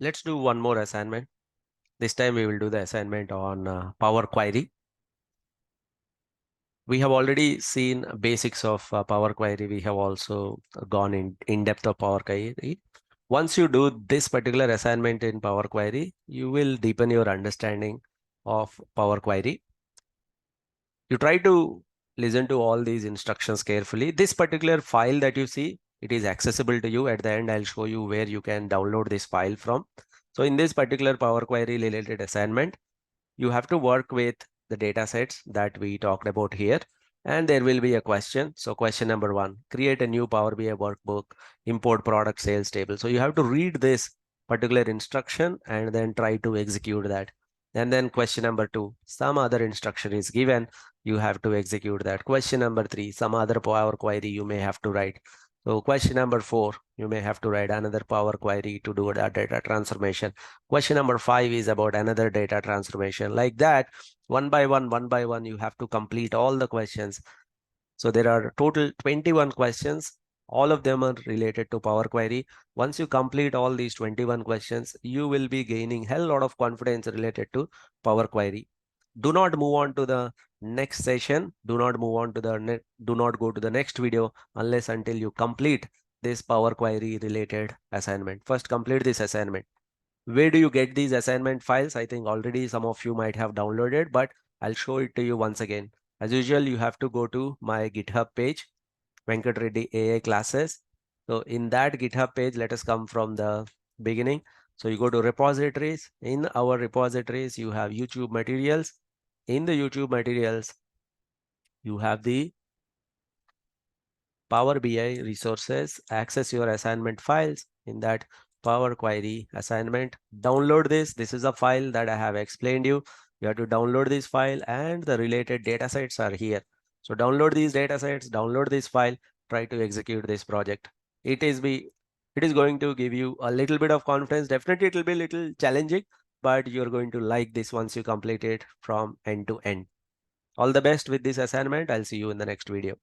Let's do one more assignment. This time we will do the assignment on Power Query. We have already seen basics of Power Query. We have also gone in depth of Power Query. Once you do this particular assignment in Power Query, you will deepen your understanding of Power Query. You try to listen to all these instructions carefully. This particular file that you see, it is accessible to you. At the end, I'll show you where you can download this file from. So in this particular Power Query related assignment, you have to work with the data sets that we talked about here. And there will be a question. So question number 1, create a new Power BI workbook, import product sales table. So you have to read this particular instruction and then try to execute that. And then question number 2, some other instruction is given. You have to execute that. Question number 3, some other Power Query you may have to write. So question number 4, you may have to write another Power Query to do a data transformation. Question number 5 is about another data transformation. Like that, one by one, you have to complete all the questions. So there are total 21 questions. All of them are related to Power Query. Once you complete all these 21 questions, you will be gaining hell lot of confidence related to Power Query. Do not move on to the next session. Do not move on to the do not go to the next video unless until you complete this Power Query related assignment. First, complete this assignment. Where do you get these assignment files? I think already some of you might have downloaded, but I'll show it to you once again. As usual, you have to go to my GitHub page, Venkat Reddy AA classes. So in that GitHub page, let us come from the beginning. So you go to repositories. In our repositories, you have YouTube materials. In the YouTube materials, you have the Power BI resources. Access your assignment files. In that Power Query assignment, download this. This is a file that I have explained you. You have to download this file and the related datasets are here. So download these datasets, download this file, try to execute this project. It is going to give you a little bit of confidence. Definitely it will be a little challenging, but you're going to like this once you complete it from end to end. All the best with this assignment. I'll see you in the next video.